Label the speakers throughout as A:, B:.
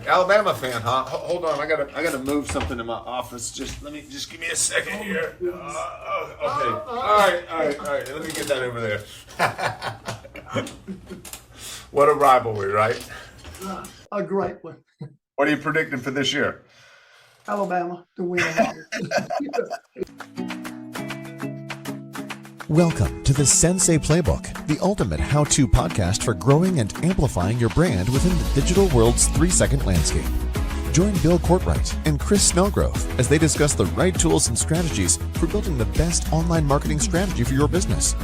A: Alabama fan, huh? Hold on, I gotta move something in my office. Just give me a second here. Okay. All right. Let me get that over there. What a rivalry, right?
B: A great one.
A: What are you predicting for this year?
B: Alabama to win them all.
C: Welcome to the Sensei Playbook, the ultimate how-to podcast for growing and amplifying your brand within the digital world's 3-second landscape. Join Bill Courtwright and Chris Snellgrove as they discuss the right tools and strategies for building the best online marketing strategy for your business.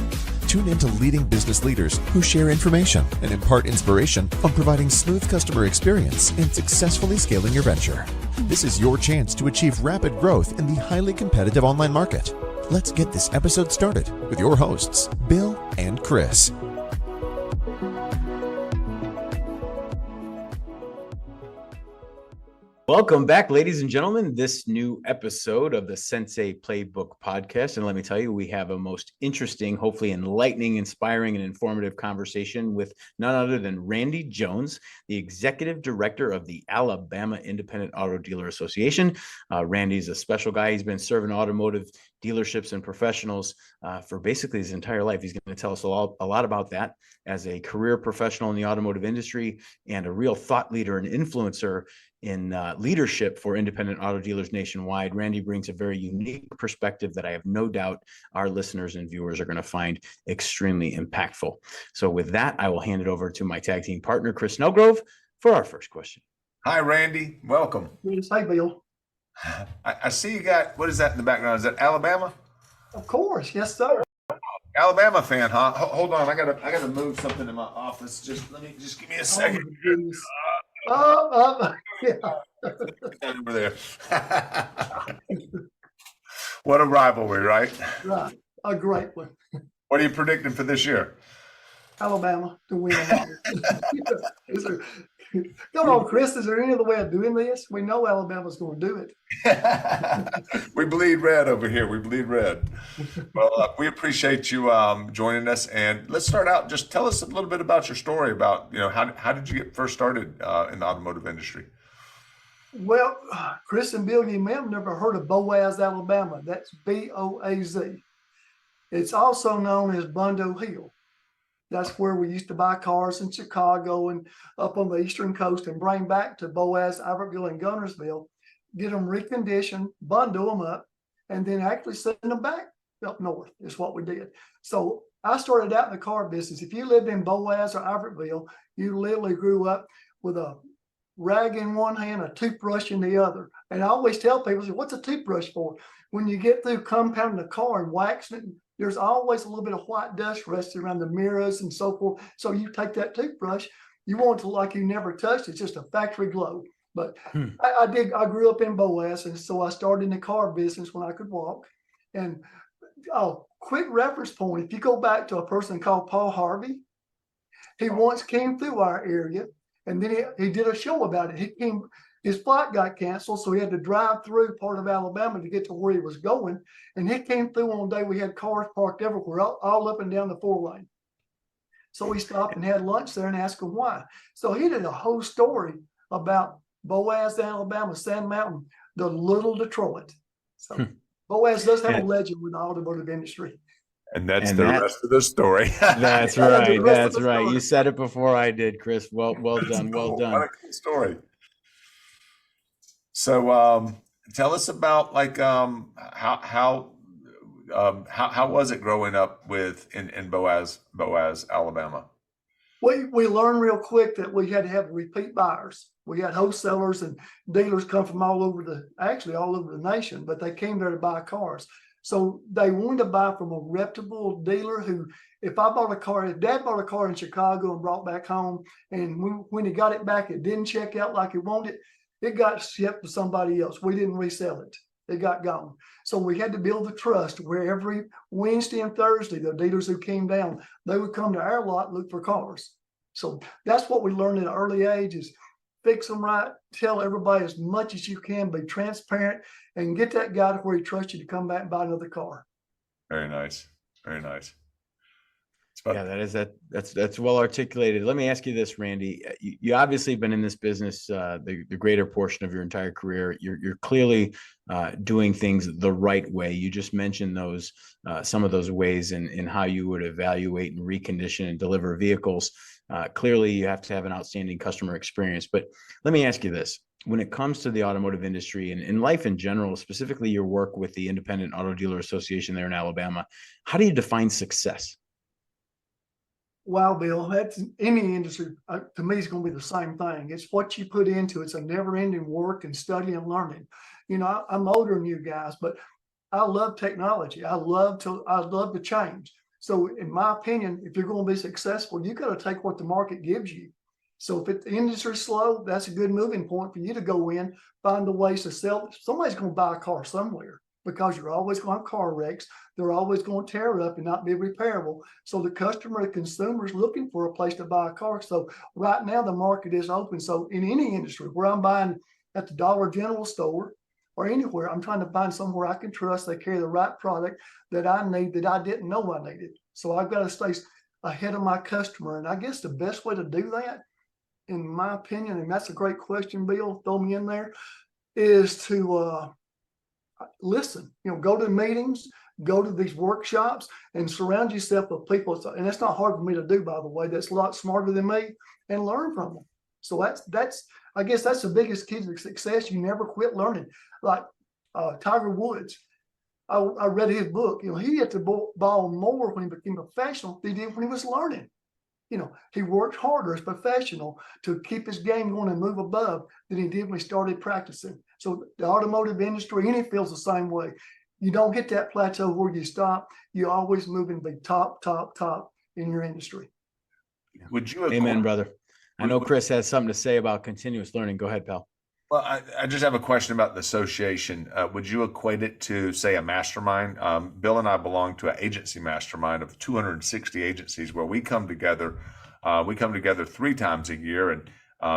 C: Tune into leading business leaders who share information and impart inspiration on providing smooth customer experience and successfully scaling your venture. This is your chance to achieve rapid growth in the highly competitive online market. Let's get this episode started with your hosts, Bill and Chris.
D: Welcome back, ladies and gentlemen, this new episode of the Sensei Playbook podcast. And let me tell you, we have a most interesting, hopefully enlightening, inspiring, and informative conversation with none other than Randy Jones, the Executive Director of the Alabama Independent Auto Dealer Association. Randy's a special guy. He's been serving automotive dealerships and professionals for basically his entire life. He's going to tell us a lot about that as a career professional in the automotive industry and a real thought leader and influencer in leadership for independent auto dealers nationwide. Randy brings a very unique perspective that I have no doubt our listeners and viewers are going to find extremely impactful. So with that, I will hand it over to my tag team partner, Chris Snellgrove, for our first question.
A: Hi, Randy. Welcome.
B: Hi, Bill.
A: I see you got, what is that in the background? Is that Alabama?
B: Of course. Yes, sir.
A: Alabama fan, huh? Hold on, I gotta move something in my office. Just give me a second.
B: Yeah.
A: Over there. What a rivalry, right?
B: Right. A great one.
A: What are you predicting for this year?
B: Alabama to win them all. Come on, Chris. Is there any other way of doing this? We know Alabama's going to do it.
A: We bleed red over here. We bleed red. Well, we appreciate you joining us. And let's start out. Just tell us a little bit about your story about, how did you get first started in the automotive industry?
B: Well, Chris and Bill, you may have never heard of Boaz, Alabama. That's B-O-A-Z. It's also known as Bundo Hill. That's where we used to buy cars in Chicago and up on the eastern coast and bring back to Boaz, Ivertville, and Gunnersville, get them reconditioned, bundle them up, and then actually send them back up north is what we did. So I started out in the car business. If you lived in Boaz or Ivertville, you literally grew up with a rag in one hand, a toothbrush in the other. And I always tell people, what's a toothbrush for? When you get through compounding the car and waxing it, there's always a little bit of white dust resting around the mirrors and so forth. So you take that toothbrush, you want it to look like you never touched it. It's just a factory glow. But I grew up in Boaz, and so I started in the car business when I could walk. And quick reference point, if you go back to a person called Paul Harvey, he once came through our area, and then he did a show about it. His flight got canceled, so he had to drive through part of Alabama to get to where he was going. And he came through on a day we had cars parked everywhere, all up and down the 4-lane. So we stopped and had lunch there and asked him why. So he did a whole story about Boaz, Alabama, Sand Mountain, the little Detroit. So Boaz does have a legend with the automotive industry.
A: And that's the rest of the story.
D: That's right. That's right. You said it before I did, Chris. Well done. Well done.
A: What a cool story. So tell us about how was it growing up in Boaz, Alabama?
B: We learned real quick that we had to have repeat buyers. We had wholesalers and dealers come from all over the nation, but they came there to buy cars. So they wanted to buy from a reputable dealer who, if Dad bought a car in Chicago and brought back home, and when he got it back, it didn't check out like he wanted, it got shipped to somebody else. We didn't resell it. It got gone. So we had to build the trust where every Wednesday and Thursday, the dealers who came down, they would come to our lot, look for cars. So that's what we learned at an early age is fix them right, tell everybody as much as you can, be transparent, and get that guy to where he trusts you to come back and buy another car.
A: Very nice. Very nice. But
D: That's well articulated. Let me ask you this, Randy. You obviously been in this business the greater portion of your entire career. You're clearly doing things the right way. You just mentioned those some of those ways in how you would evaluate and recondition and deliver vehicles. Clearly, you have to have an outstanding customer experience. But let me ask you this. When it comes to the automotive industry and in life in general, specifically your work with the Independent Auto Dealer Association there in Alabama, how do you define success?
B: Wow, Bill, that's any industry. To me, it's going to be the same thing. It's what you put into it. It's a never-ending work and study and learning. You know, I'm older than you guys, but I love technology. I love to change. So, in my opinion, if you're going to be successful, you got to take what the market gives you. So, if the industry's slow, that's a good moving point for you to go in, find the ways to sell. Somebody's going to buy a car somewhere, because you're always going to have car wrecks. They're always going to tear up and not be repairable. So the customer, the consumer is looking for a place to buy a car. So right now the market is open. So in any industry where I'm buying at the Dollar General store or anywhere, I'm trying to find somewhere I can trust they carry the right product that I need that I didn't know I needed. So I've got to stay ahead of my customer. And I guess the best way to do that, in my opinion, and that's a great question, Bill, throw me in there, is to listen, go to meetings, go to these workshops, and surround yourself with people. And that's not hard for me to do, by the way. That's a lot smarter than me, and learn from them. So I guess that's the biggest key to success. You never quit learning. Like Tiger Woods, I read his book. He hit the ball more when he became a professional than he did when he was learning. He worked harder as a professional to keep his game going and move above than he did when he started practicing. So the automotive industry, any field's the same way. You don't hit that plateau where you stop. You always move and be top in your industry.
A: would you
D: Amen, brother. I know Chris has something to say about continuous learning. Go ahead, pal.
A: Well, I just have a question about the association. Would you equate it to, say, a mastermind? Bill and I belong to an agency mastermind of 260 agencies where we come together. We come together 3 times a year, and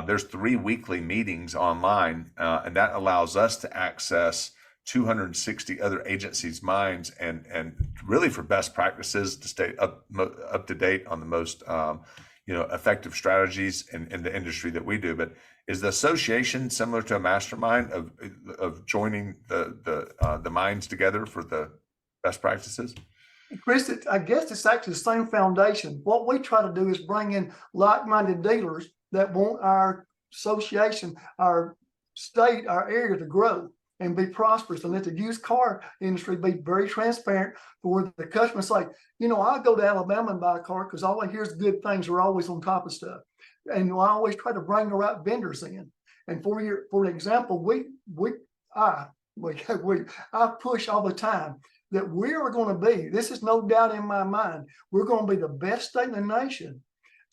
A: there's 3 weekly meetings online, and that allows us to access 260 other agencies' minds and really for best practices to stay up to date on the most effective strategies in the industry that we do. But is the association similar to a mastermind of joining the minds together for the best practices?
B: Chris, I guess it's actually the same foundation. What we try to do is bring in like-minded dealers that want our association, our state, our area to grow and be prosperous, and let the used car industry be very transparent for the customer. Say, I go to Alabama and buy a car because all I hear is good things. Are always on top of stuff. And I always try to bring the right vendors in. And for an example, I push all the time that we are going to be, this is no doubt in my mind, we're going to be the best state in the nation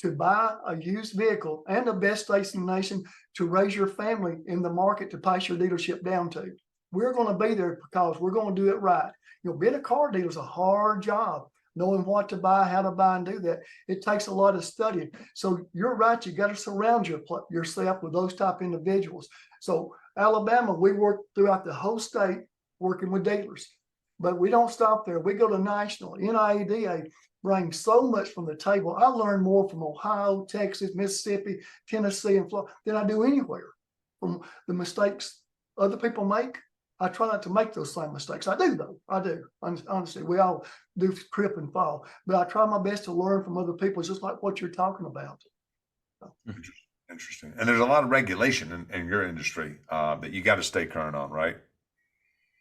B: to buy a used vehicle, and the best state in the nation to raise your family in the market to pass your dealership down to. We're going to be there because we're going to do it right. Being a car dealer is a hard job. Knowing what to buy, how to buy, and do that. It takes a lot of studying. So you're right. You got to surround yourself with those type individuals. So Alabama, we work throughout the whole state working with dealers, but we don't stop there. We go to national. NIADA brings so much from the table. I learn more from Ohio, Texas, Mississippi, Tennessee, and Florida than I do anywhere. From the mistakes other people make, I try not to make those same mistakes. I do, though. I do. Honestly, we all do trip and fall. But I try my best to learn from other people, just like what you're talking about.
A: Interesting. And there's a lot of regulation in your industry that you got to stay current on, right?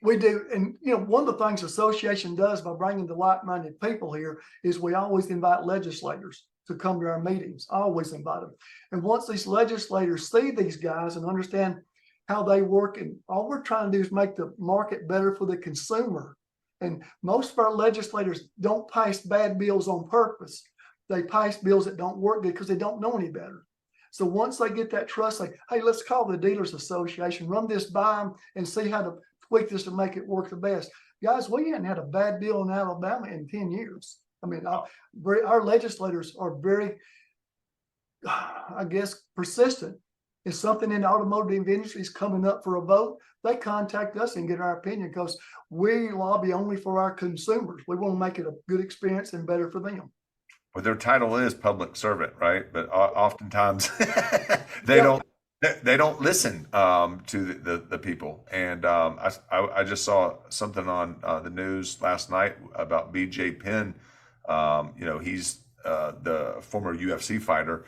B: We do. And, one of the things the association does by bringing the like-minded people here is we always invite legislators to come to our meetings. I always invite them. And once these legislators see these guys and understand how they work, and all we're trying to do is make the market better for the consumer. And most of our legislators don't pass bad bills on purpose. They pass bills that don't work because they don't know any better. So once they get that trust, say, hey, let's call the Dealers Association, run this by them and see how to tweak this to make it work the best. Guys, we hadn't had a bad bill in Alabama in 10 years. I mean, our legislators are very, I guess, persistent. If something in the automotive industry is coming up for a vote, they contact us and get our opinion because we lobby only for our consumers. We want to make it a good experience and better for them.
A: Well, their title is public servant, right? But oftentimes they
B: Yep.
A: don't they don't listen to the people. And I just saw something on the news last night about BJ Penn. He's the former UFC fighter,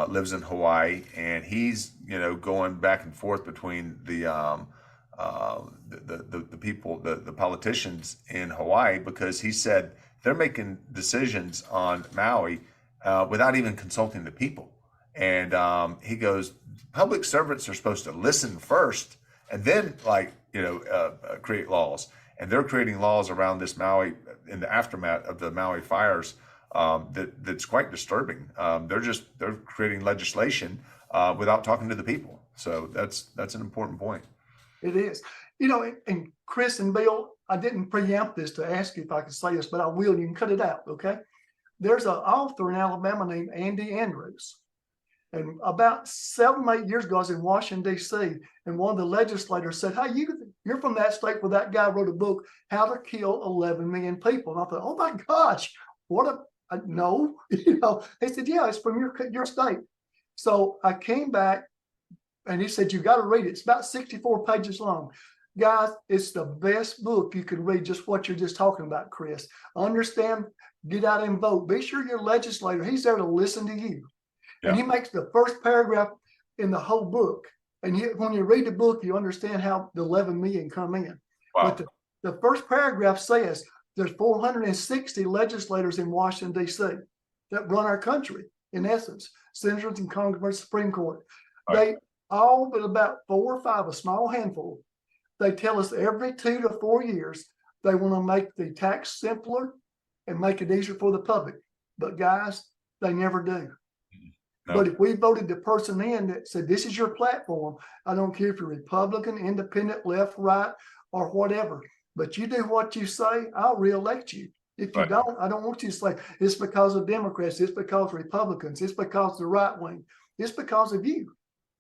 A: lives in Hawaii, and he's going back and forth between the people, the politicians in Hawaii, because he said they're making decisions on Maui without even consulting the people. And he goes, public servants are supposed to listen first and then create laws. And they're creating laws around this Maui in the aftermath of the Maui fires that's quite disturbing. They're creating legislation without talking to the people. So that's an important point.
B: It is. And Chris and Bill, I didn't preempt this to ask you if I could say this, but I will. You can cut it out, okay? There's an author in Alabama named Andy Andrews. And about 7, 8 years ago, I was in Washington, D.C., and one of the legislators said, hey, you're from that state where that guy wrote a book, How to Kill 11 Million People. And I thought, oh, my gosh, no. He said, yeah, it's from your state. So I came back, and he said, you got to read it. It's about 64 pages long. Guys, it's the best book you can read, just what you're just talking about, Chris. Understand, get out and vote. Be sure your legislator, he's there to listen to you. Yeah. And he makes the first paragraph in the whole book. And when you read the book, you understand how the 11 million come in. Wow. But the first paragraph says there's 460 legislators in Washington, D.C. that run our country, in essence, senators and congressmen, Supreme Court. Right. They all but about 4 or 5, a small handful, they tell us every 2 to 4 years they want to make the tax simpler and make it easier for the public. But guys, they never do. No. But if we voted the person in that said, this is your platform, I don't care if you're Republican, independent, left, right, or whatever, but you do what you say, I'll reelect you. If you don't, I don't want you to say it's because of Democrats, it's because of Republicans, it's because of the right wing, it's because of you.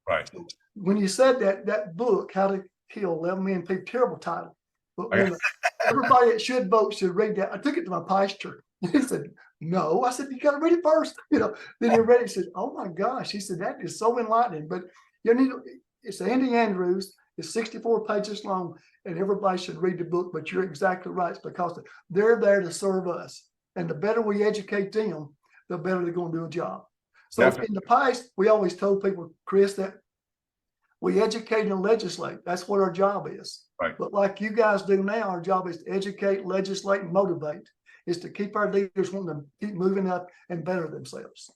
A: Right.
B: So when you said that book, How to Kill 11 Million People, terrible title. But when everybody that should vote should read that. I took it to my pastor. He said, no. I said, you got to read it first. Then he read it. He said, oh my gosh. He said, that is so enlightening. But it's Andy Andrews. It's 64 pages long, and everybody should read the book. But you're exactly right. It's because they're there to serve us. And the better we educate them, the better they're going to do a job. So Definitely. In the past, we always told people, Chris, that we educate and legislate. That's what our job is. Right. But like you guys do now, our job is to educate, legislate, and motivate. Is to keep our leaders wanting to keep moving up and better themselves.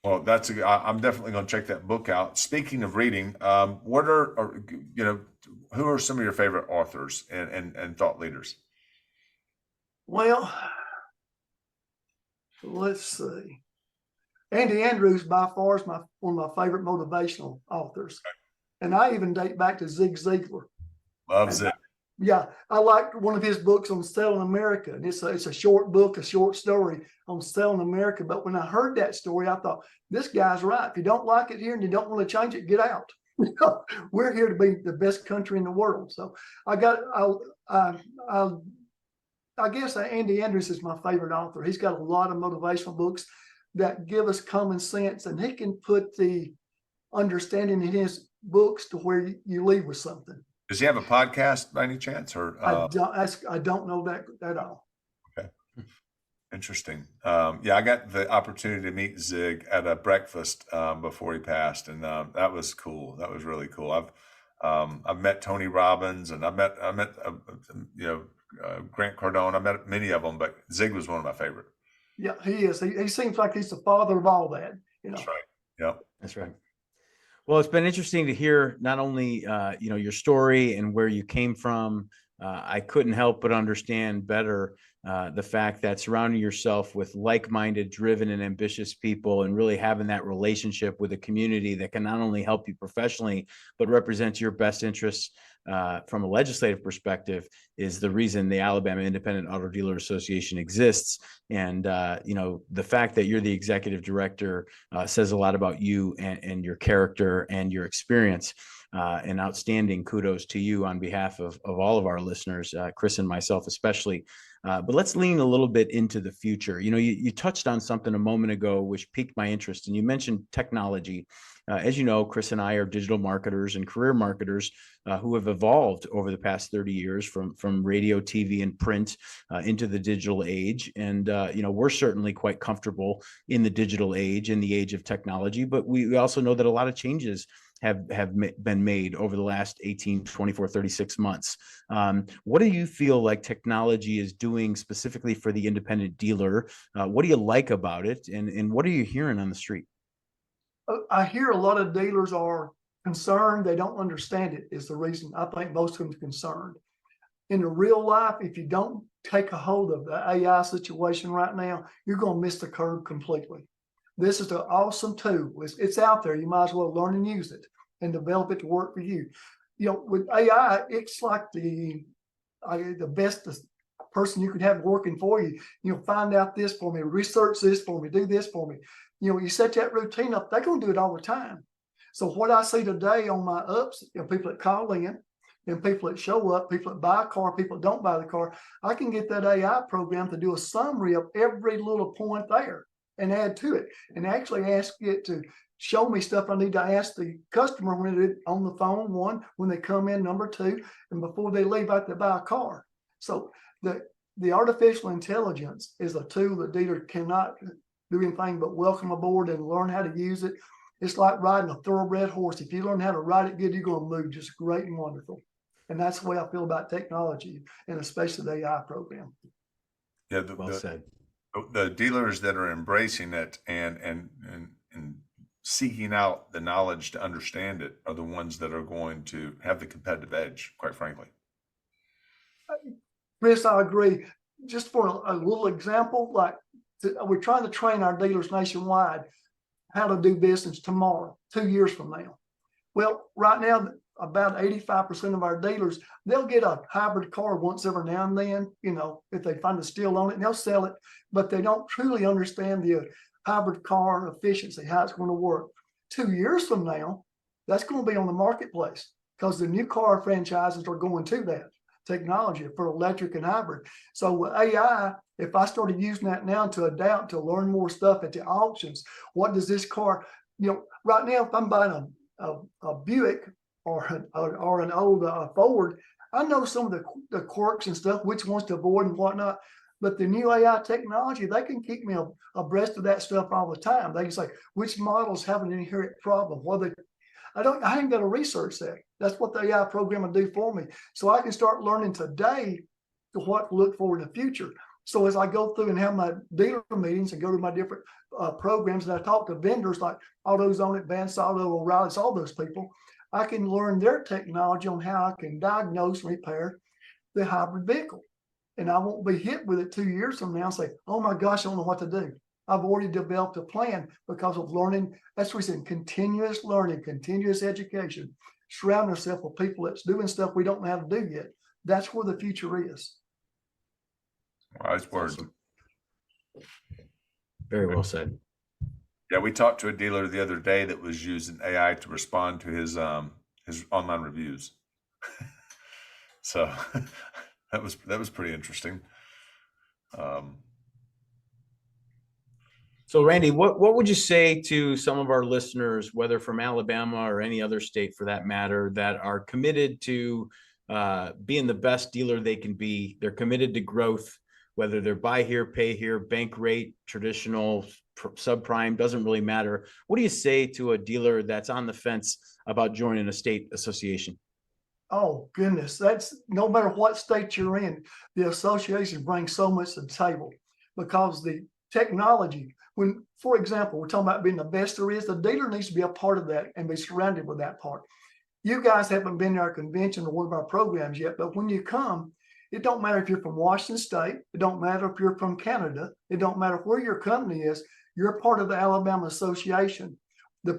A: Well, I'm definitely going to check that book out. Speaking of reading, who are some of your favorite authors and thought leaders?
B: Well, let's see. Andy Andrews by far is one of my favorite motivational authors. Okay. And I even date back to Zig Ziglar.
A: Loves it.
B: Yeah, I liked one of his books on selling America. And it's a short book, a short story on selling America. But when I heard that story, I thought, this guy's right. If you don't like it here and you don't want to change it, get out. We're here to be the best country in the world. So I guess Andy Andrews is my favorite author. He's got a lot of motivational books that give us common sense, and he can put the understanding in his books to where you leave with something.
A: Does he have a podcast by any chance? Or
B: I don't know that at all.
A: Okay, interesting. I got the opportunity to meet Zig at a breakfast before he passed, and that was cool. That was really cool. I've met Tony Robbins, and I met Grant Cardone. I met many of them, but Zig was one of my favorite.
B: Yeah, he is. He seems like he's the father of all that.
A: That's right. Yeah,
D: that's right. Well, it's been interesting to hear not only, your story and where you came from. I couldn't help but understand better the fact that surrounding yourself with like-minded, driven, and ambitious people, and really having that relationship with a community that can not only help you professionally, but represents your best interests from a legislative perspective, is the reason the Alabama Independent Auto Dealer Association exists. And, the fact that you're the executive director says a lot about you and your character and your experience. And outstanding kudos to you on behalf of all of our listeners, Chris and myself especially. But let's lean a little bit into the future. You touched on something a moment ago, which piqued my interest, and you mentioned technology. As you know, Chris and I are digital marketers and career marketers who have evolved over the past 30 years from radio, TV, and print into the digital age. And, we're certainly quite comfortable in the digital age, in the age of technology, but we also know that a lot of changes have been made over the last 18, 24, 36 months. What do you feel like technology is doing specifically for the independent dealer? What do you like about it? And what are you hearing on the street?
B: I hear a lot of dealers are concerned. They don't understand it is the reason. I think most of them are concerned. In the real life, if you don't take a hold of the AI situation right now, you're going to miss the curve completely. This is an awesome tool. It's out there. You might as well learn and use it and develop it to work for you. With AI, it's like the best person you could have working for you. Find out this for me, research this for me, do this for me. You set that routine up, they're going to do it all the time. So what I see today on my ups, people that call in, and people that show up, people that buy a car, people that don't buy the car, I can get that AI program to do a summary of every little point there and add to it, and actually ask it to show me stuff I need to ask the customer when they're on the phone, one, when they come in, number two, and before they leave out to buy a car. So the artificial intelligence is a tool that dealer cannot do anything but welcome aboard and learn how to use it. It's like riding a thoroughbred horse. If you learn how to ride it good, you're going to move just great and wonderful. And that's the way I feel about technology, and especially the AI program.
A: Yeah,
D: Well said.
A: the dealers that are embracing it and seeking out the knowledge to understand it are the ones that are going to have the competitive edge, quite frankly.
B: Chris, I agree. Just for a little example, we're trying to train our dealers nationwide how to do business tomorrow, 2 years from now. Well, right now, about 85% of our dealers, they'll get a hybrid car once every now and then, if they find a steal on it, and they'll sell it, but they don't truly understand the hybrid car efficiency, how it's going to work. 2 years from now, that's going to be on the marketplace because the new car franchises are going to that technology for electric and hybrid. So with AI, if I started using that now to adapt, to learn more stuff at the auctions, what does this car, right now, if I'm buying a Buick or an old Ford, I know some of the quirks and stuff, which ones to avoid and whatnot. But the new AI technology, they can keep me abreast of that stuff all the time. They can say which models have an inherent problem. I ain't got to research that. That's what the AI program will do for me. So I can start learning today to what to look for in the future. So as I go through and have my dealer meetings and go to my different programs, and I talk to vendors like AutoZone, Advanced Auto, O'Reilly's, all those people, I can learn their technology on how I can diagnose and repair the hybrid vehicle. And I won't be hit with it 2 years from now and say, oh my gosh, I don't know what to do. I've already developed a plan because of learning. That's what we said, continuous learning, continuous education. Surround ourselves with people that's doing stuff we don't know how to do yet. That's where the future is.
A: Wise words.
D: Awesome. Very well said.
A: Yeah, we talked to a dealer the other day that was using AI to respond to his online reviews. So that was pretty interesting.
D: So Randy, what would you say to some of our listeners, whether from Alabama or any other state for that matter, that are committed to being the best dealer they can be? They're committed to growth, whether they're buy here, pay here, bank rate, traditional, subprime, doesn't really matter. What do you say to a dealer that's on the fence about joining a state association?
B: Oh, goodness. That's no matter what state you're in, the association brings so much to the table because the technology, for example, we're talking about being the best there is, the dealer needs to be a part of that and be surrounded with that part. You guys haven't been to our convention or one of our programs yet, but when you come, it don't matter if you're from Washington State. It don't matter if you're from Canada. It don't matter where your company is. You're part of the Alabama Association.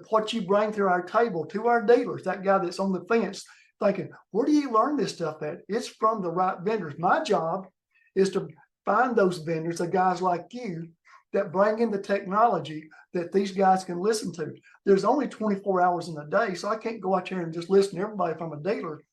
B: What you bring to our table, to our dealers, that guy that's on the fence thinking, where do you learn this stuff at? It's from the right vendors. My job is to find those vendors, the guys like you, that bring in the technology that these guys can listen to. There's only 24 hours in a day, so I can't go out here and just listen to everybody from a dealer.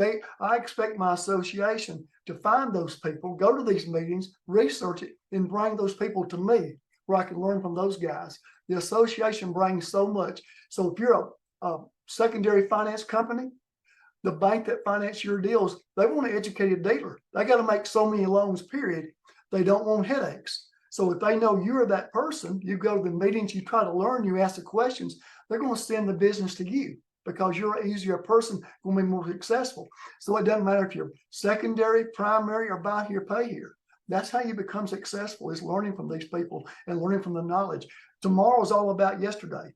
B: I expect my association to find those people, go to these meetings, research it, and bring those people to me where I can learn from those guys. The association brings so much. So if you're a secondary finance company, the bank that finances your deals, they want an educated dealer. They got to make so many loans, period. They don't want headaches. So if they know you're that person, you go to the meetings, you try to learn, you ask the questions, they're going to send the business to you because you're an easier person, going to be more successful. So it doesn't matter if you're secondary, primary, or buy here, pay here. That's how you become successful, is learning from these people and learning from the knowledge. Tomorrow is all about yesterday.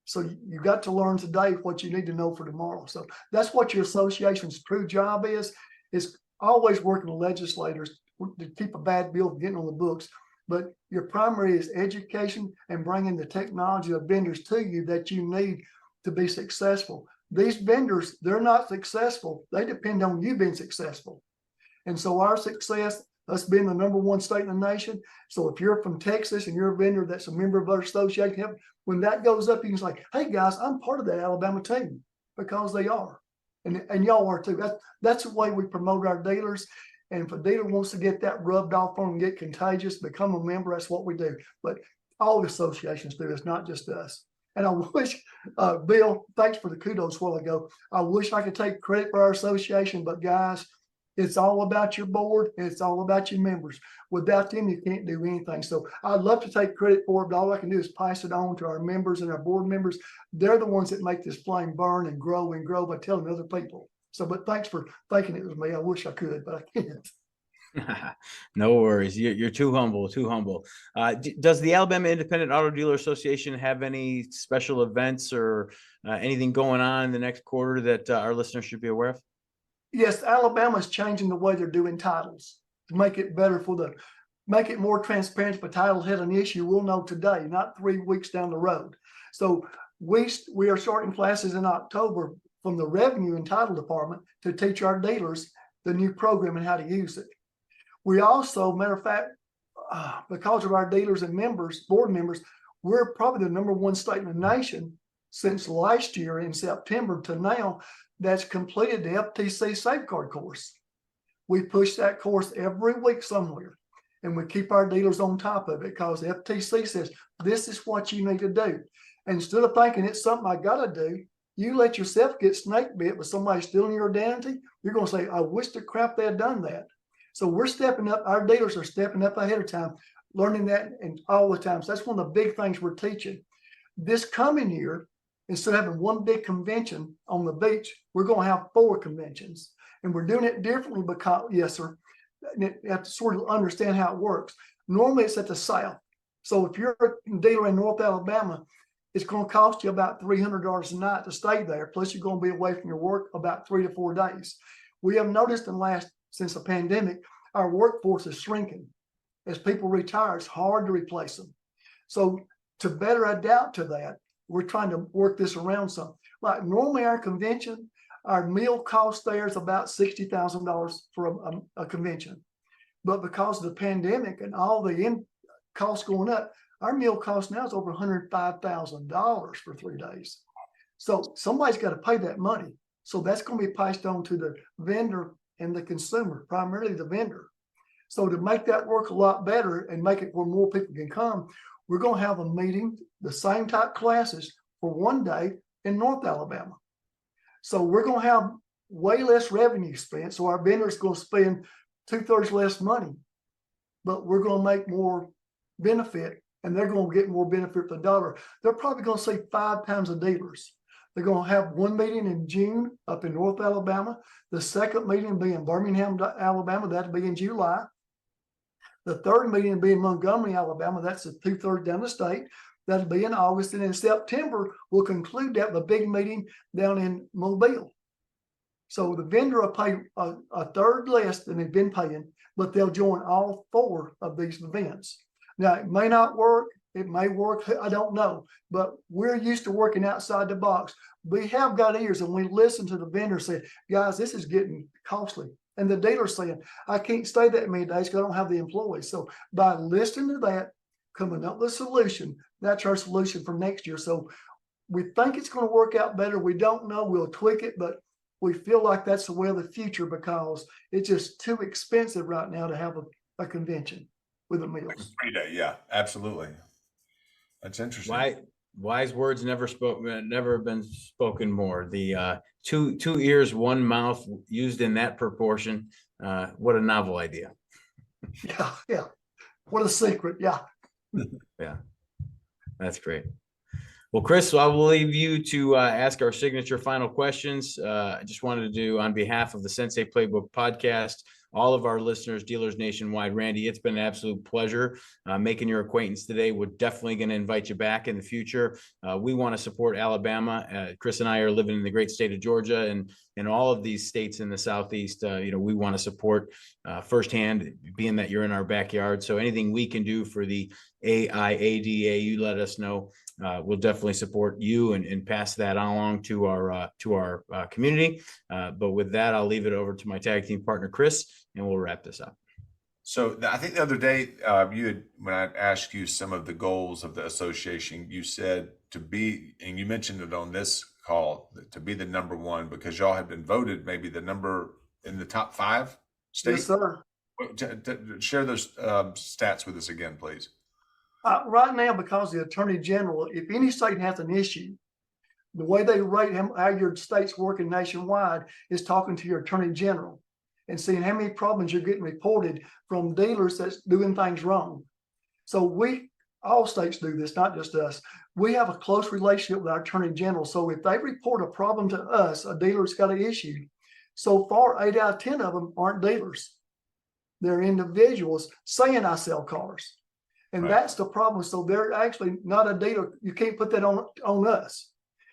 B: So you got to learn today what you need to know for tomorrow. So that's what your association's true job is always working with legislators to keep a bad bill from getting on the books. But your primary is education and bringing the technology of vendors to you that you need to be successful. These vendors, they're not successful. They depend on you being successful. And so our success, us being the #1 state in the nation. So if you're from Texas and you're a vendor that's a member of our association, when that goes up, you can say, hey guys, I'm part of that Alabama team, because they are. And y'all are too. That's the way we promote our dealers. And if a dealer wants to get that rubbed off on and get contagious, become a member, that's what we do. But all the associations do. It's not just us. And I wish, Bill, thanks for the kudos a while ago. I wish I could take credit for our association, but guys, it's all about your board and it's all about your members. Without them, you can't do anything. So I'd love to take credit for it, but all I can do is pass it on to our members and our board members. They're the ones that make this flame burn and grow by telling other people. So, but thanks for thinking it was me. I wish I could, but I can't.
D: No worries. You're too humble, too humble. Does the Alabama Independent Auto Dealer Association have any special events or anything going on in the next quarter that our listeners should be aware of?
B: Yes, Alabama's changing the way they're doing titles to make it better make it more transparent. If a title had an issue, we'll know today, not 3 weeks down the road. So we are starting classes in October from the revenue and title department to teach our dealers the new program and how to use it. We also, matter of fact, because of our dealers and members, board members, we're probably the #1 state in the nation since last year in September to now that's completed the FTC safeguard course. We push that course every week somewhere, and we keep our dealers on top of it because the FTC says, this is what you need to do. And instead of thinking it's something I got to do, you let yourself get snake bit with somebody stealing your identity, you're going to say, I wish the crap they had done that. So we're stepping up. Our dealers are stepping up ahead of time, learning that and all the time. So that's one of the big things we're teaching. This coming year, instead of having one big convention on the beach, we're going to have 4 conventions. And we're doing it differently because, yes, sir, you have to sort of understand how it works. Normally it's at the South. So if you're a dealer in North Alabama, it's going to cost you about $300 a night to stay there. Plus you're going to be away from your work about 3 to 4 days. We have noticed since the pandemic, our workforce is shrinking. As people retire, it's hard to replace them. So to better adapt to that, we're trying to work this around some. Like normally our convention, our meal cost there is about $60,000 for a convention. But because of the pandemic and all the costs going up, our meal cost now is over $105,000 for 3 days. So somebody's got to pay that money. So that's going to be passed on to the vendor and the consumer, primarily the vendor. So to make that work a lot better and make it where more people can come, we're going to have a meeting, the same type classes for 1 day in North Alabama. So we're going to have way less revenue spent. So our vendors going to spend 2/3 less money, but we're going to make more benefit and they're going to get more benefit for the dollar. They're probably going to see 5 times the dealers. They're going to have one meeting in June up in North Alabama. The second meeting will be in Birmingham, Alabama. That'll be in July. The third meeting will be in Montgomery, Alabama. That's the 2/3 down the state. That'll be in August. And in September, we'll conclude that with a big meeting down in Mobile. So the vendor will pay a third less than they've been paying, but they'll join all 4 of these events. Now, it may not work. It may work. I don't know. But we're used to working outside the box. We have got ears and we listen to the vendor say, guys, this is getting costly. And the dealer's saying, I can't stay that many days because I don't have the employees. So by listening to that, coming up with a solution, that's our solution for next year. So we think it's going to work out better. We don't know. We'll tweak it, but we feel like that's the way of the future because it's just too expensive right now to have a convention with the meals.
A: 3 day, yeah, absolutely. That's interesting.
D: Wise words never been spoken more. The two ears, one mouth, used in that proportion. What a novel idea.
B: Yeah. What a secret. Yeah.
D: Yeah, that's great. Well, Chris, so I will leave you to ask our signature final questions. I just wanted to, on behalf of the Sensei Playbook podcast, all of our listeners, dealers nationwide, Randy, it's been an absolute pleasure making your acquaintance today. We're definitely going to invite you back in the future. We want to support Alabama. Chris and I are living in the great state of Georgia, and in all of these states in the Southeast, we want to support firsthand, being that you're in our backyard. So anything we can do for the AIADA, you let us know. We'll definitely support you and pass that along to our community. But with that, I'll leave it over to my tag team partner, Chris, and we'll wrap this up.
A: So I think the other day, when I asked you some of the goals of the association, you said to be, and you mentioned it on this call, to be the number one, because y'all have been voted maybe the number in the top 5 states.
B: Yes, sir.
A: Share those stats with us again, please.
B: Right now, because the Attorney General, if any state has an issue, the way they rate how your state's working nationwide is talking to your Attorney General and seeing how many problems you're getting reported from dealers that's doing things wrong. So all states do this, not just us. We have a close relationship with our Attorney General. So if they report a problem to us, a dealer's got an issue, so far 8 out of 10 of them aren't dealers. They're individuals saying I sell cars. And that's the problem. So they're actually not a dealer. You can't put that on us.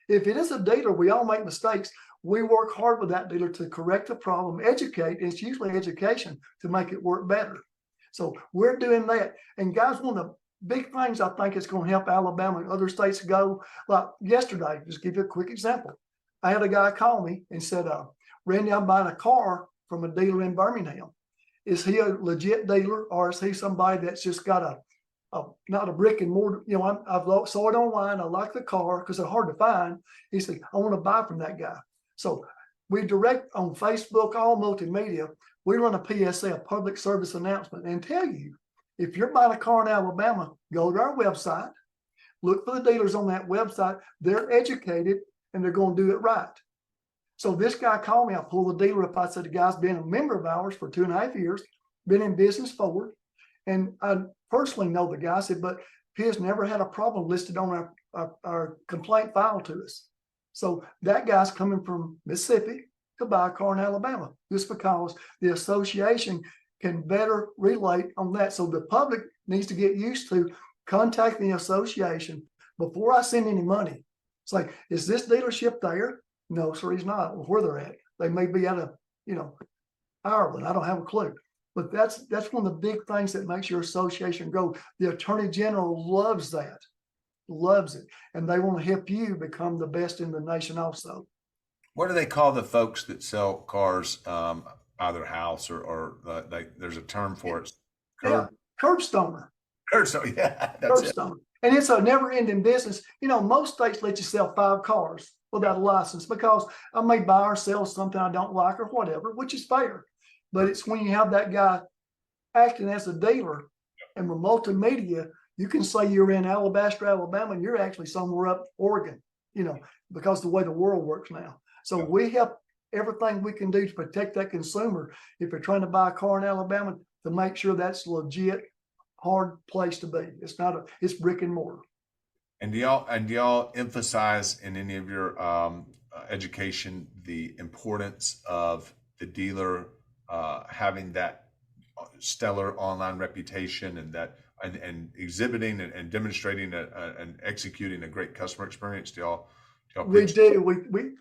B: If it is a dealer, we all make mistakes. We work hard with that dealer to correct the problem, educate. It's usually education to make it work better. So we're doing that. And guys, one of the big things I think is going to help Alabama and other states go, like yesterday, just give you a quick example. I had a guy call me and said, Randy, I'm buying a car from a dealer in Birmingham. Is he a legit dealer, or is he somebody that's just got not a brick and mortar? I've saw it online. I like the car because they're hard to find. He said, I want to buy from that guy. So we direct on Facebook, all multimedia. We run a PSA, a public service announcement, and tell you, if you're buying a car in Alabama, go to our website, look for the dealers on that website. They're educated and they're going to do it right. So this guy called me. I pulled the dealer up. I said, the guy's been a member of ours for 2.5 years, been in business forward. And I personally know the guy. I said, but he has never had a problem listed on our complaint file to us. So that guy's coming from Mississippi to buy a car in Alabama, just because the association can better relate on that. So the public needs to get used to contacting the association before I send any money. It's like, is this dealership there? No, sir, he's not. Well, where they're at. They may be out of, Ireland. I don't have a clue. But that's one of the big things that makes your association grow. The Attorney General loves that, loves it. And they want to help you become the best in the nation also.
A: What do they call the folks that sell cars by their house, or there's a term for it?
B: Curb stoner.
A: Curbstone, yeah. That's it.
B: Curbstone. And it's a never-ending business. Most states let you sell 5 cars without a license, because I may buy or sell something I don't like or whatever, which is fair. But it's when you have that guy acting as a dealer, and with multimedia, you can say you're in Alabaster, Alabama, and you're actually somewhere up Oregon, because the way the world works now. So we help everything we can do to protect that consumer. If you're trying to buy a car in Alabama, to make sure that's legit, hard place to be. It's brick and mortar.
A: And do y'all emphasize in any of your education the importance of the dealer having that stellar online reputation, and exhibiting and demonstrating and executing a great customer experience? Do y'all
B: we do.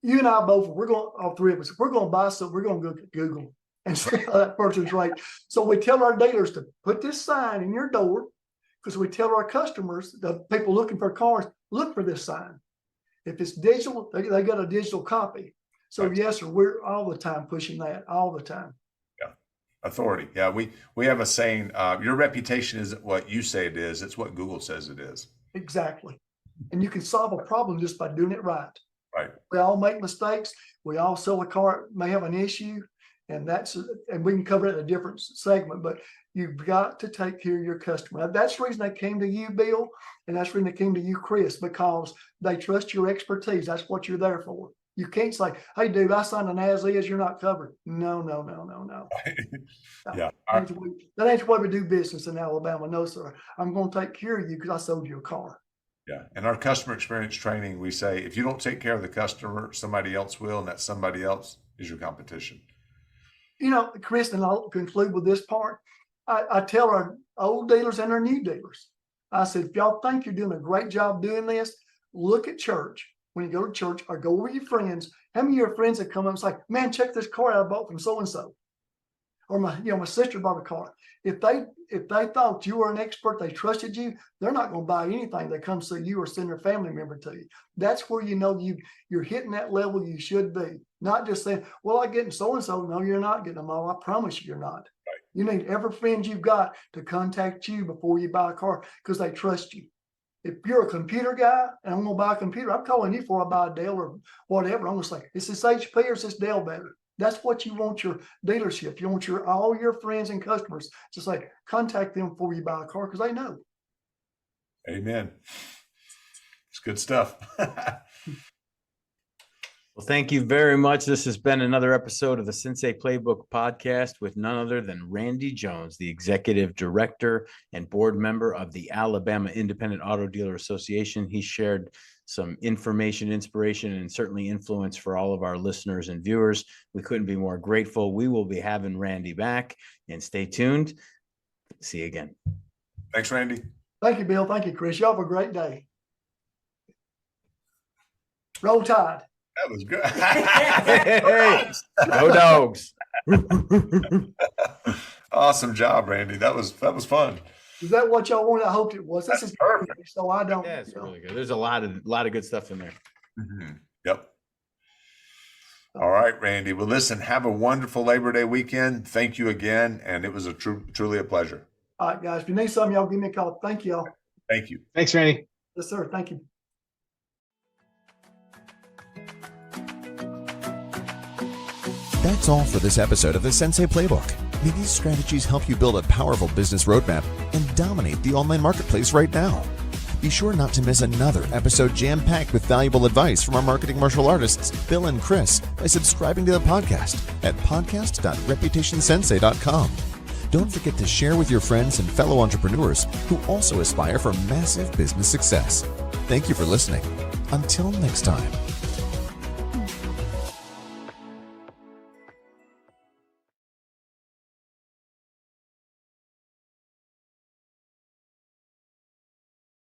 B: You and I both, all 3 of us, we're going to buy something, we're going to go to Google and see how that person's right. So we tell our dealers to put this sign in your door, because we tell our customers, the people looking for cars, look for this sign. If it's digital, they got a digital copy. So yes, sir, we're all the time pushing that, all the time.
A: Yeah, authority. Yeah, we have a saying: your reputation isn't what you say it is; it's what Google says it is.
B: Exactly, and you can solve a problem just by doing it right.
A: Right.
B: We all make mistakes. We all sell a car, may have an issue, and we can cover it in a different segment, but you've got to take care of your customer. That's the reason they came to you, Bill, and that's the reason they came to you, Chris, because they trust your expertise. That's what you're there for. You can't say, hey, dude, I signed an as is, you're not covered. No.
A: Yeah.
B: That ain't the way we do business in Alabama. No, sir. I'm going to take care of you because I sold you a car.
A: Yeah. In our customer experience training, we say, if you don't take care of the customer, somebody else will, and that somebody else is your competition.
B: Chris, and I'll conclude with this part. I tell our old dealers and our new dealers, I said, if y'all think you're doing a great job doing this, look at church. When you go to church or go with your friends, how many of your friends have come up and say, man, check this car I bought from so-and-so. Or my sister bought a car. If they thought you were an expert, they trusted you, they're not going to buy anything. They come see you or send their family member to you. That's where you're hitting that level you should be. Not just saying, well, I'm getting so-and-so. No, you're not getting them all. I promise you're not.
A: Right.
B: You need every friend you've got to contact you before you buy a car because they trust you. If you're a computer guy and I'm going to buy a computer, I'm calling you before I buy a Dell or whatever. I'm going to say, is this HP or is this Dell better? That's what you want your dealership. You want all your friends and customers to say, contact them before you buy a car because they know.
A: Amen. It's good stuff.
D: Well, thank you very much. This has been another episode of the Sensei Playbook podcast with none other than Randy Jones, the executive director and board member of the Alabama Independent Auto Dealer Association. He shared some information, inspiration, and certainly influence for all of our listeners and viewers. We couldn't be more grateful. We will be having Randy back, and stay tuned. See you again.
A: Thanks, Randy.
B: Thank you, Bill. Thank you, Chris. Y'all have a great day. Roll Tide.
A: That was good.
D: Hey, go Dogs.
A: Awesome job, Randy. That was fun.
B: Is that what y'all wanted? I hoped it was. This is
A: perfect.
B: So I don't.
D: Yeah, it's really good. There's a lot of good stuff in there.
A: Mm-hmm. Yep. All right, Randy. Well, listen, have a wonderful Labor Day weekend. Thank you again. And it was truly a pleasure.
B: All right, guys. If you need something, y'all give me a call. Thank y'all.
A: Thank you.
E: Thanks, Randy.
B: Yes, sir. Thank you.
C: That's all for this episode of the Sensei Playbook. May these strategies help you build a powerful business roadmap and dominate the online marketplace right now. Be sure not to miss another episode jam-packed with valuable advice from our marketing martial artists, Bill and Chris, by subscribing to the podcast at podcast.reputationsensei.com. Don't forget to share with your friends and fellow entrepreneurs who also aspire for massive business success. Thank you for listening. Until next time.